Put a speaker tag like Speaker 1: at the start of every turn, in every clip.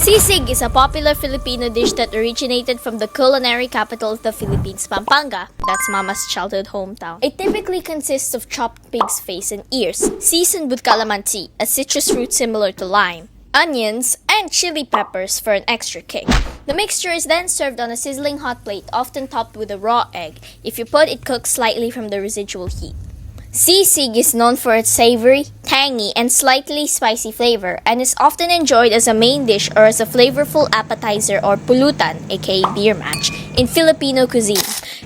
Speaker 1: Sisig is a popular Filipino dish that originated from the culinary capital of the Philippines, Pampanga. That's Mama's childhood hometown. It typically consists of chopped pig's face and ears, seasoned with calamansi, a citrus fruit similar to lime, onions, and chili peppers for an extra kick. The mixture is then served on a sizzling hot plate, often topped with a raw egg. If you put it cooks slightly from the residual heat. Sisig is known for its savory, tangy, and slightly spicy flavor, and is often enjoyed as a main dish or as a flavorful appetizer or pulutan, aka beer match, in Filipino cuisine.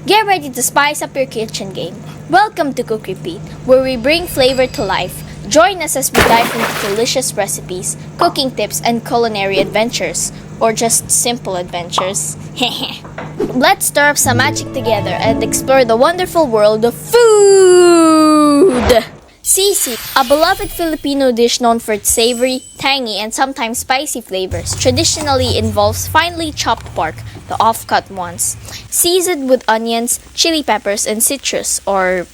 Speaker 1: Get ready to spice up your kitchen game. Welcome to Cook Repeat, where we bring flavor to life. Join us as we dive into delicious recipes, cooking tips, and culinary adventures, or just simple adventures. Let's stir up some magic together and explore the wonderful world of food! Sisig, a beloved Filipino dish known for its savory, tangy, and sometimes spicy flavors, traditionally involves finely chopped pork, the off-cut ones, seasoned with onions, chili peppers, and citrus, or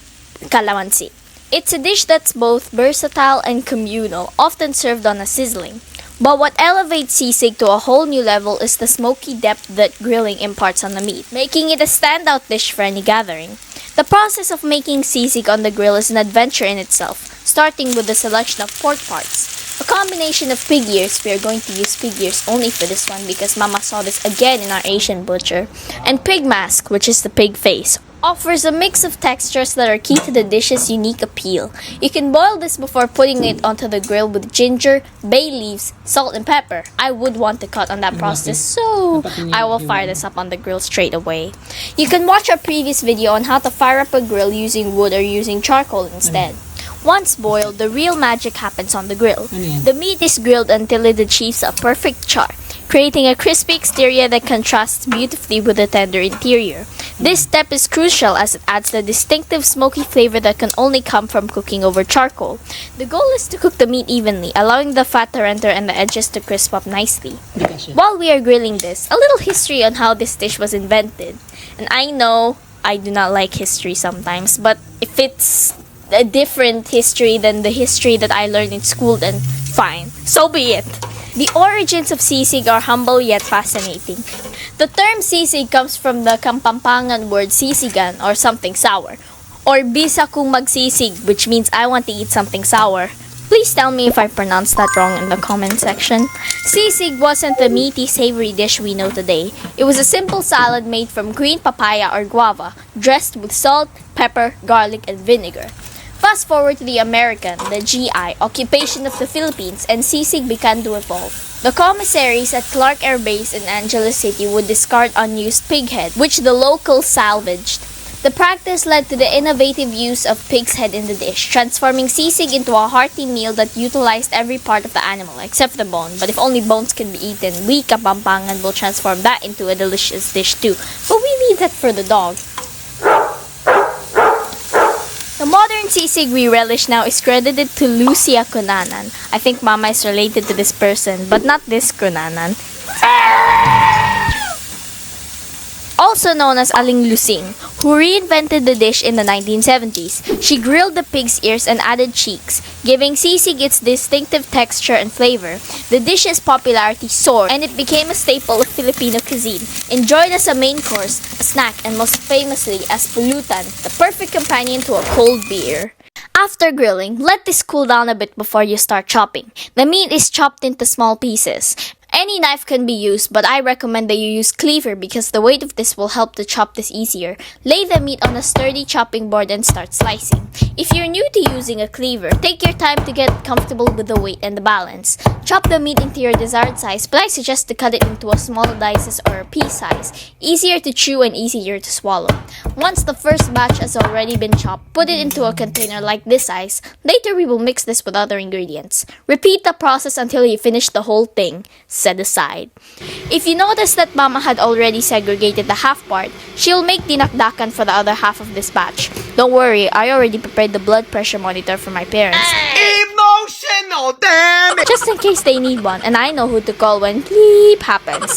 Speaker 1: calamansi. It's a dish that's both versatile and communal, often served on a sizzling. But what elevates sisig to a whole new level is the smoky depth that grilling imparts on the meat, making it a standout dish for any gathering. The process of making sisig on the grill is an adventure in itself, starting with the selection of pork parts. A combination of pig ears, we are going to use pig ears only for this one because Mama saw this again in our Asian butcher, and pig mask, which is the pig face, offers a mix of textures that are key to the dish's unique appeal. You can boil this before putting it onto the grill with ginger, bay leaves, salt, and pepper. I would want to cut on that process, so I will fire this up on the grill straight away. You can watch our previous video on how to fire up a grill using wood or using charcoal instead. Once boiled, the real magic happens on the grill. The meat is grilled until it achieves a perfect char, creating a crispy exterior that contrasts beautifully with the tender interior. This step is crucial as it adds the distinctive smoky flavor that can only come from cooking over charcoal. The goal is to cook the meat evenly, allowing the fat to enter and the edges to crisp up nicely. While we are grilling this, a little history on how this dish was invented. And I know I do not like history sometimes, but if it's a different history than the history that I learned in school, then fine. So be it. The origins of sisig are humble yet fascinating. The term sisig comes from the Kapampangan word sisigan, or something sour, or bisa kung magsisig, which means I want to eat something sour. Please tell me if I pronounced that wrong in the comment section. Sisig wasn't the meaty, savory dish we know today. It was a simple salad made from green papaya or guava, dressed with salt, pepper, garlic, and vinegar. Fast forward to the American, the GI, occupation of the Philippines, and sisig began to evolve. The commissaries at Clark Air Base in Angeles City would discard unused pig head, which the locals salvaged. The practice led to the innovative use of pig's head in the dish, transforming sisig into a hearty meal that utilized every part of the animal except the bone. But if only bones can be eaten, we Kapampangan will transform that into a delicious dish too. But we leave that for the dog. The modern sisig we relish now is credited to Lucia Cunanan. I think Mama is related to this person, but not this Cunanan. Also known as Aling Lusing, who reinvented the dish in the 1970s. She grilled the pig's ears and added cheeks, giving sisig its distinctive texture and flavor. The dish's popularity soared, and it became a staple of Filipino cuisine, enjoyed as a main course, a snack, and most famously as pulutan, the perfect companion to a cold beer. After grilling, let this cool down a bit before you start chopping. The meat is chopped into small pieces. Any knife can be used, but I recommend that you use cleaver because the weight of this will help to chop this easier. Lay the meat on a sturdy chopping board and start slicing. If you're new to using a cleaver, take your time to get comfortable with the weight and the balance. Chop the meat into your desired size, but I suggest to cut it into a small dices or a pea size. Easier to chew and easier to swallow. Once the first batch has already been chopped, put it into a container like this size. Later we will mix this with other ingredients. Repeat the process until you finish the whole thing. Set aside. If you notice that Mama had already segregated the half part, she'll make dinakdakan for the other half of this batch. Don't worry, I already prepared the blood pressure monitor for my parents.
Speaker 2: Emotional, damn it!
Speaker 1: Just in case they need one, and I know who to call when bleep happens.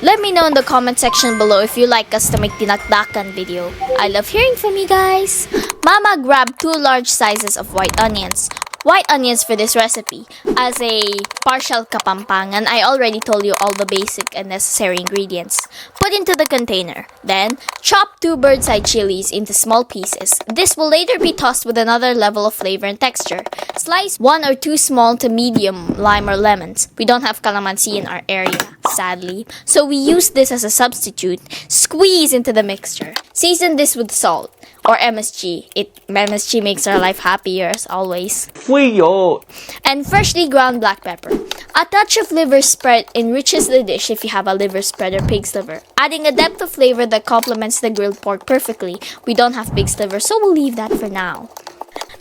Speaker 1: Let me know in the comment section below if you like us to make dinakdakan video. I love hearing from you guys. Mama grabbed 2 large sizes of white onions, white onions for this recipe. As a partial Kapampangan, I already told you all the basic and necessary ingredients. Put into the container. Then, chop 2 bird's-eye chilies into small pieces. This will later be tossed with another level of flavor and texture. Slice 1 or 2 small to medium lime or lemons. We don't have calamansi in our area, sadly, so we use this as a substitute. Squeeze into the mixture. Season this with salt or MSG. MSG makes our life happier as always.
Speaker 2: Fuyo.
Speaker 1: And freshly ground black pepper. A touch of liver spread enriches the dish if you have a liver spread or pig's liver, adding a depth of flavor that complements the grilled pork perfectly. We don't have pig's liver, so we'll leave that for now.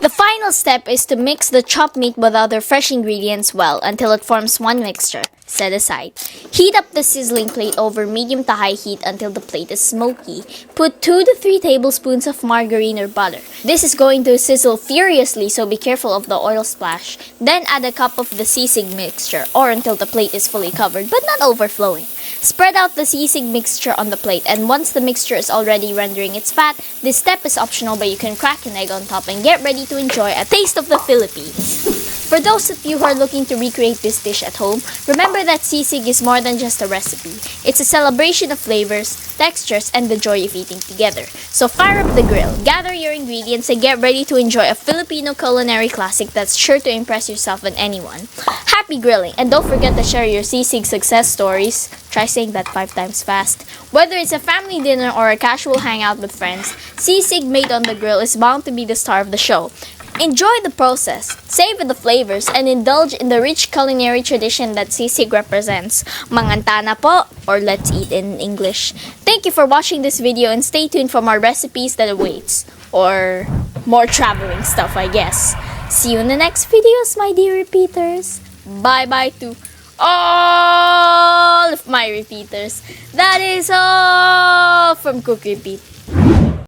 Speaker 1: The final step is to mix the chopped meat with other fresh ingredients well until it forms one mixture. Set aside. Heat up the sizzling plate over medium to high heat until the plate is smoky. Put 2 to 3 tablespoons of margarine or butter. This is going to sizzle furiously, so be careful of the oil splash. Then add a cup of the sisig mixture or until the plate is fully covered but not overflowing. Spread out the sisig mixture on the plate, and once the mixture is already rendering its fat, this step is optional, but you can crack an egg on top and get ready to enjoy a taste of the Philippines. For those of you who are looking to recreate this dish at home, remember that sisig is more than just a recipe. It's a celebration of flavors, textures, and the joy of eating together. So fire up the grill, gather your ingredients, and get ready to enjoy a Filipino culinary classic that's sure to impress yourself and anyone. Happy grilling, and don't forget to share your sisig success stories. Try saying that 5 times fast. Whether it's a family dinner or a casual hangout with friends, sisig made on the grill is bound to be the star of the show. Enjoy the process, savor the flavors, and indulge in the rich culinary tradition that sisig represents. Manganta na po, or let's eat in English. Thank you for watching this video, and stay tuned for more recipes that awaits. Or more traveling stuff, I guess. See you in the next videos, my dear repeaters. Bye-bye to all of my repeaters. That is all from COOKreapEAT.